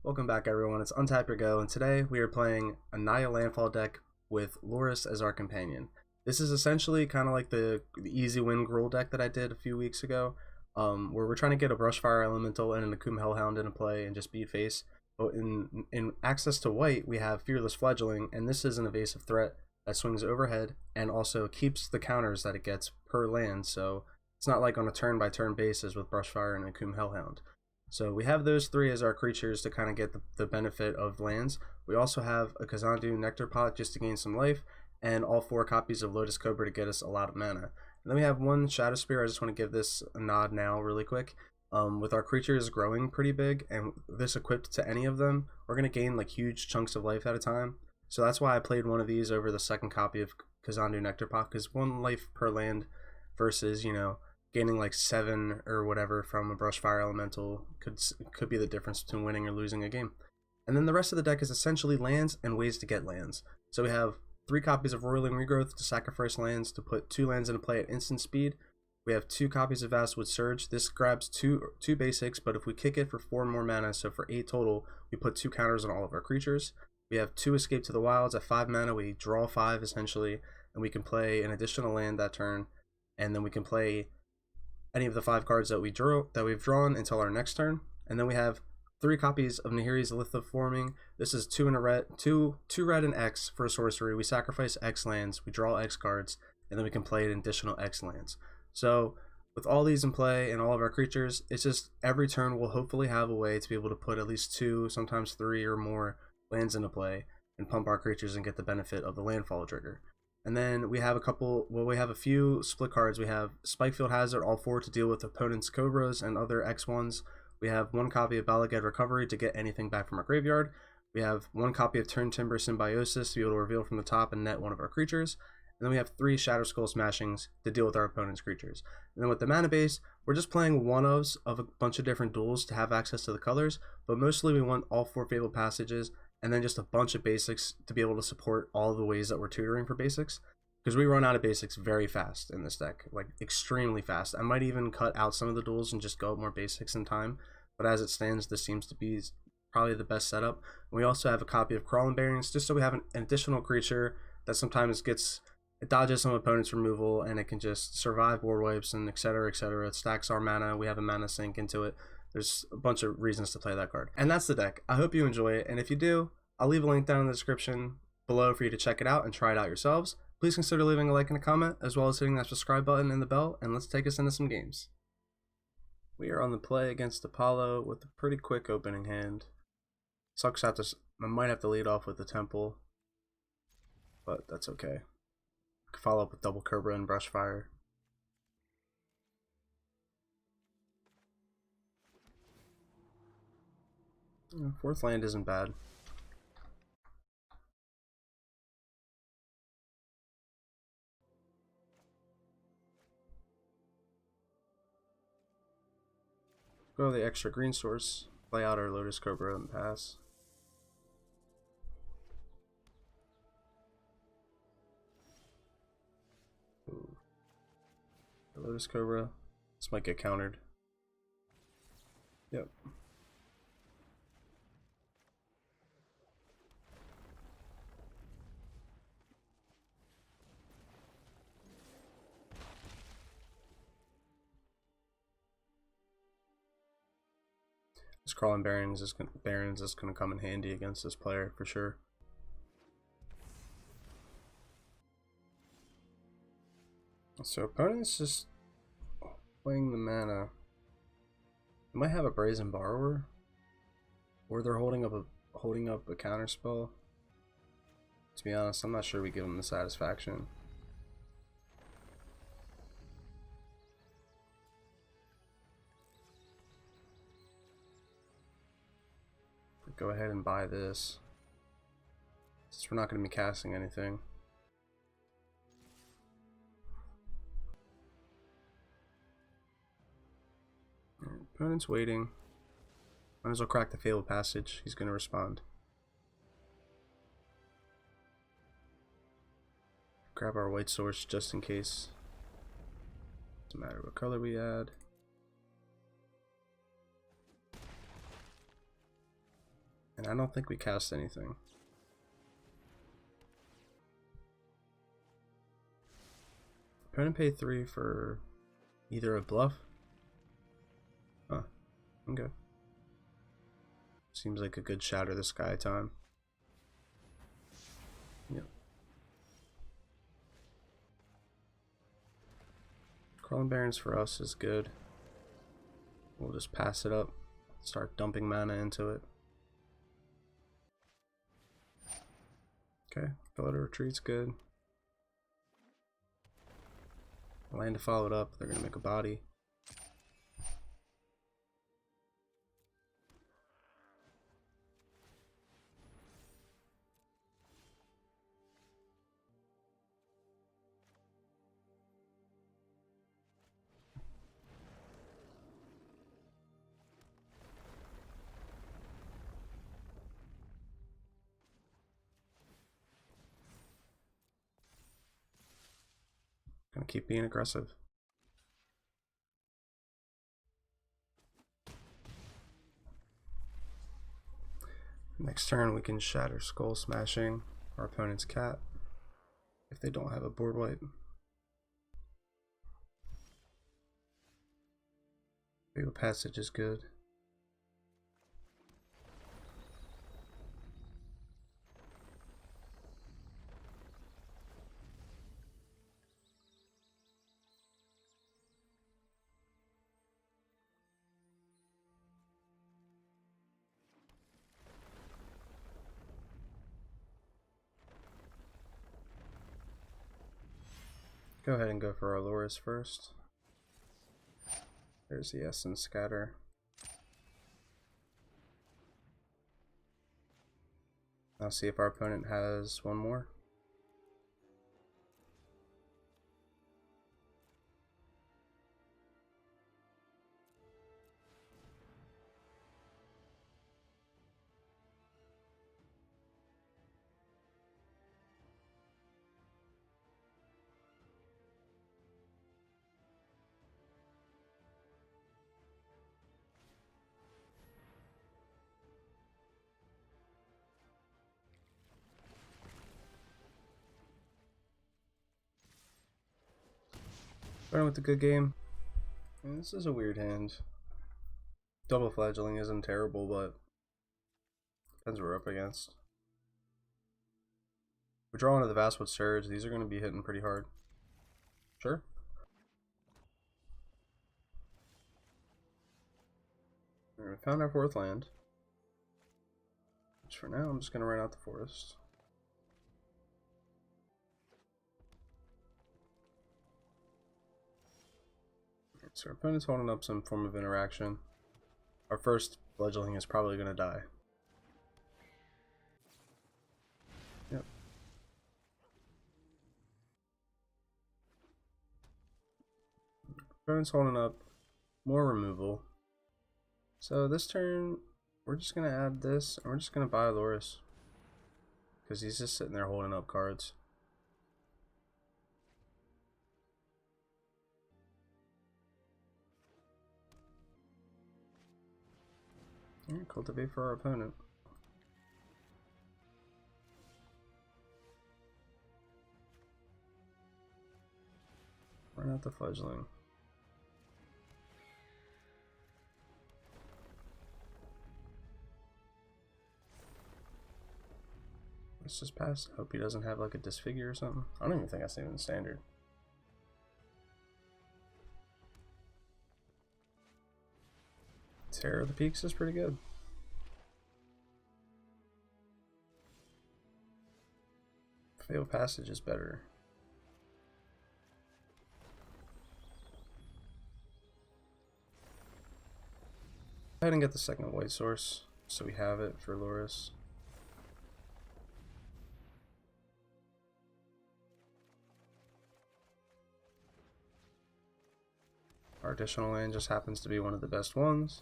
Welcome back everyone, it's Untap Your Go, and today we are playing a Naya Landfall deck with Lurrus as our companion. This is essentially kind of like the easy win Gruul deck that I did a few weeks ago, where we're trying to get a Brushfire Elemental and an Akoum Hellhound into play and just beat face. But in access to white, we have Fearless Fledgling, and this is an evasive threat that swings overhead and also keeps the counters that it gets per land, so it's not like on a turn-by-turn basis with Brushfire and Akoum Hellhound. So we have those three as our creatures to kind of get the benefit of lands. We also have a Kazandu Nectarpot just to gain some life, and all 4 copies of Lotus Cobra to get us a lot of mana. And then we have one Shadowspear. I just want to give this a nod now really quick. With our creatures growing pretty big and this equipped to any of them, we're going to gain like huge chunks of life at a time. So that's why I played one of these over the second copy of Kazandu Nectarpot, because 1 life per land versus, gaining like 7 or whatever from a Brushfire Elemental could be the difference between winning or losing a game. And then the rest of the deck is essentially lands and ways to get lands. So we have 3 copies of Roiling Regrowth to sacrifice lands to put 2 lands into play at instant speed. We have 2 copies of Vastwood Surge. This grabs 2 basics, but if we kick it for 4 more mana, so for 8 total, we put 2 counters on all of our creatures. We have 2 Escape to the Wilds. At 5 mana, we draw 5 essentially, and we can play an additional land that turn, and then we can play any of the 5 cards that we've drawn until our next turn. And then we have 3 copies of Nahiri's Lithoforming. This is 2 red and X for a sorcery. We sacrifice X lands, we draw X cards, and then we can play an additional X lands. So with all these in play and all of our creatures, it's just every turn we'll hopefully have a way to be able to put at least 2, sometimes 3 or more lands into play and pump our creatures and get the benefit of the landfall trigger. And then we have a few split cards. We have Spikefield Hazard, all 4 to deal with opponents' Cobras and other X1s. We have 1 copy of Bala Ged Recovery to get anything back from our graveyard. We have 1 copy of Turntimber Symbiosis to be able to reveal from the top and net one of our creatures. And then we have 3 Shatterskull Smashings to deal with our opponent's creatures. And then with the mana base, we're just playing one-ofs of a bunch of different duels to have access to the colors, but mostly we want all 4 Fabled Passages, and then just a bunch of basics to be able to support all the ways that we're tutoring for basics, because we run out of basics very fast in this deck, like extremely fast. I might even cut out some of the duels and just go more basics in time, but as it stands, this seems to be probably the best setup. And we also have a copy of Crawling Barrens, just so we have an additional creature that sometimes it dodges some opponent's removal, and it can just survive board wipes and etc, etc. It stacks our mana, we have a mana sink into it. There's a bunch of reasons to play that card. And that's the deck. I hope you enjoy it, and if you do, I'll leave a link down in the description below for you to check it out and try it out yourselves. Please consider leaving a like and a comment, as well as hitting that subscribe button and the bell, and let's take us into some games. We are on the play against Apollo with a pretty quick opening hand. Sucks I might have to lead off with the Temple, but that's okay. Follow up with double Cobra and Brushfire. Fourth land isn't bad. Go to the extra green source, play out our Lotus Cobra and pass. Ooh. The Lotus Cobra. This might get countered. Yep. This Crawling Barrens is going to come in handy against this player for sure. So opponents just playing the mana. They might have a Brazen Borrower, or they're holding up a counter spell. To be honest, I'm not sure we give them the satisfaction. Go ahead and buy this, since we're not going to be casting anything. Opponent's waiting. Might as well crack the Fabled Passage. He's going to respond. Grab our white source just in case. Doesn't matter what color we add. And I don't think we cast anything. Opponent pay 3 for either a bluff. Huh. Okay. Seems like a good Shatter the Sky time. Yep. Crawling Barrens for us is good. We'll just pass it up. Start dumping mana into it. Okay, Fellow Retreat's good. Land to follow it up, they're gonna make a body. Gonna keep being aggressive. Next turn we can Shatterskull Smashing our opponent's cat if they don't have a board wipe. Fabled Passage is good. Go ahead and go for our Lurrus first. There's the Essence Scatter. I'll see if our opponent has one more. Starting with the good game. And this is a weird hand. Double Fledgling isn't terrible, but depends what we're up against. We're drawing to the Vastwood Surge. These are going to be hitting pretty hard. Sure. We found our 4th land. Which for now, I'm just going to run out the forest. So our opponent's holding up some form of interaction. Our first Fledgling is probably going to die. Yep. Opponent's holding up more removal. So this turn, we're just going to add this, and we're just going to buy Lurrus. Because he's just sitting there holding up cards. And cultivate for our opponent. Run out the Fledgling. Let's just pass. Hope he doesn't have like a disfigure or something. I don't even think that's even standard. Terror of the Peaks is pretty good. Fabled Passage is better. Go ahead and get the second white source so we have it for Lurrus. Our additional land just happens to be one of the best ones.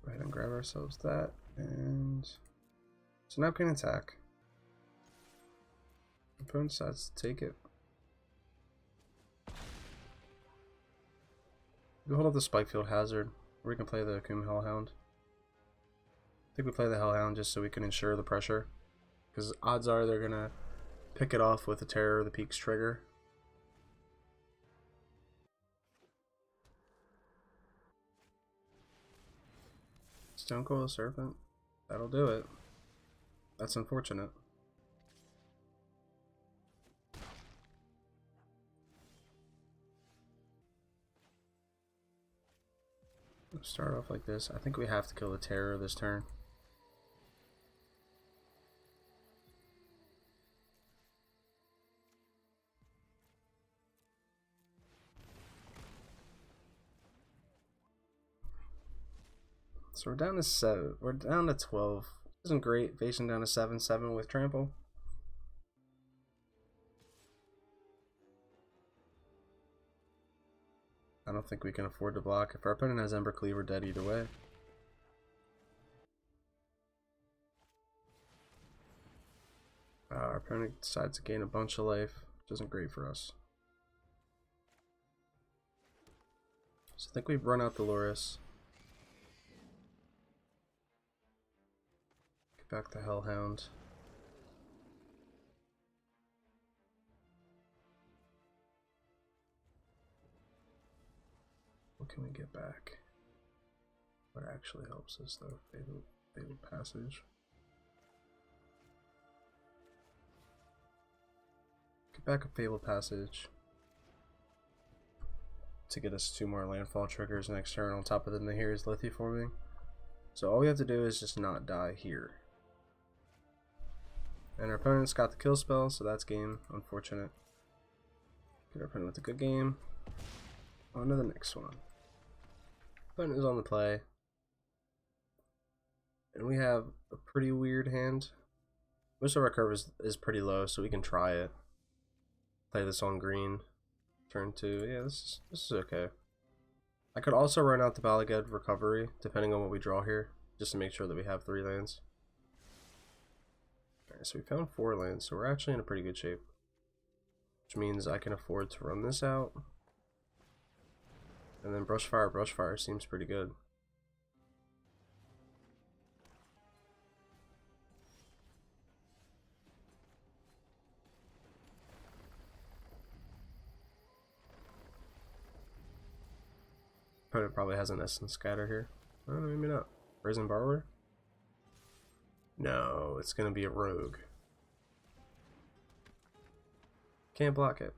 Go ahead and grab ourselves that, and so now we can attack. Opponent decides to take it. We hold up the Spikefield Hazard. Or we can play the Akoum Hellhound. I think we play the Hellhound just so we can ensure the pressure. Because odds are they're going to pick it off with the Terror of the Peaks trigger. Stone Coil Serpent. That'll do it. That's unfortunate. Let's start off like this. I think we have to kill the Terror this turn. So we're down to 7. We're down to 12. Isn't great. Facing down to 7/7 with trample. I don't think we can afford to block. If our opponent has Ember Cleave, we're dead either way. Our opponent decides to gain a bunch of life, which isn't great for us. So I think we've run out the Lurrus. Get back the Hellhound. What can we get back? What actually helps us though? Fabled Passage. Get back a Fabled Passage to get us 2 more landfall triggers next turn on top of the Nahiri's Lithoforming. So all we have to do is just not die here. And our opponent's got the kill spell, so that's game. Unfortunate. Get our opponent with a good game. On to the next one. Opponent is on the play. And we have a pretty weird hand. Most of our curve is pretty low, so we can try it. Play this on green. Turn 2. Yeah, this is okay. I could also run out the Bala Ged Recovery, depending on what we draw here, just to make sure that we have 3 lands. Alright, so we found 4 lands, so we're actually in a pretty good shape. Which means I can afford to run this out. And then Brushfire seems pretty good. Opponent probably has an Essence Scatter here. Oh, maybe not. Brazen Borrower? No, it's gonna be a Rogue. Can't block it.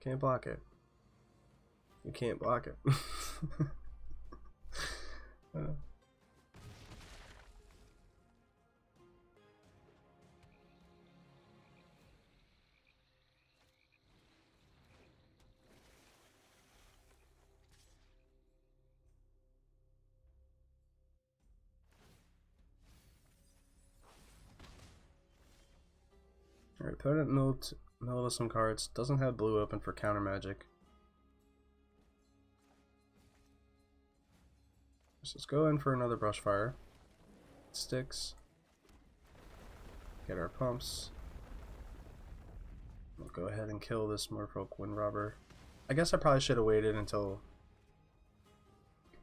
Can't block it. You can't block it. Alright, opponent milled some cards. Doesn't have blue open for counter magic. So let's go in for another Brushfire. Sticks. Get our pumps. We'll go ahead and kill this Merfolk Windrobber. I guess I probably should have waited until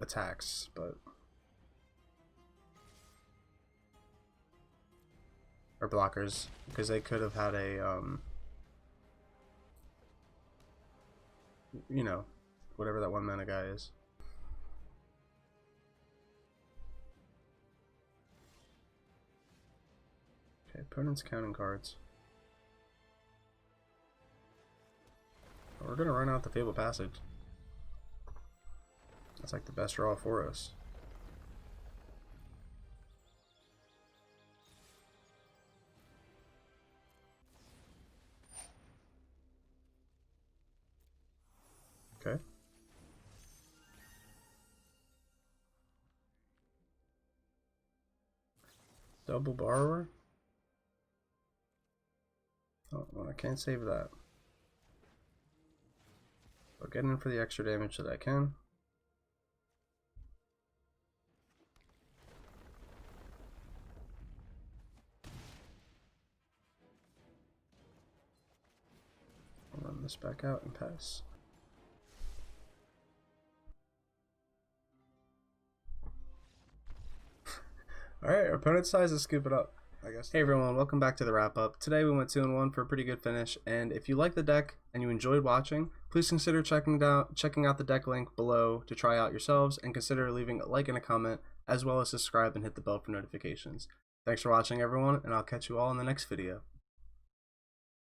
attacks, but... or blockers, because they could have had a, you know, whatever that 1 mana guy is. Okay, opponent's counting cards. We're gonna run out the Fabled Passage. That's like the best draw for us. Okay. Double Borrower? Oh, well, I can't save that. I'll get in for the extra damage that I can. I'll run this back out and pass. Alright, our opponent's size is scoop it up, I guess. Hey everyone, welcome back to the wrap up. Today we went 2-1 for a pretty good finish, and if you like the deck and you enjoyed watching, please consider checking out the deck link below to try out yourselves, and consider leaving a like and a comment, as well as subscribe and hit the bell for notifications. Thanks for watching everyone, and I'll catch you all in the next video.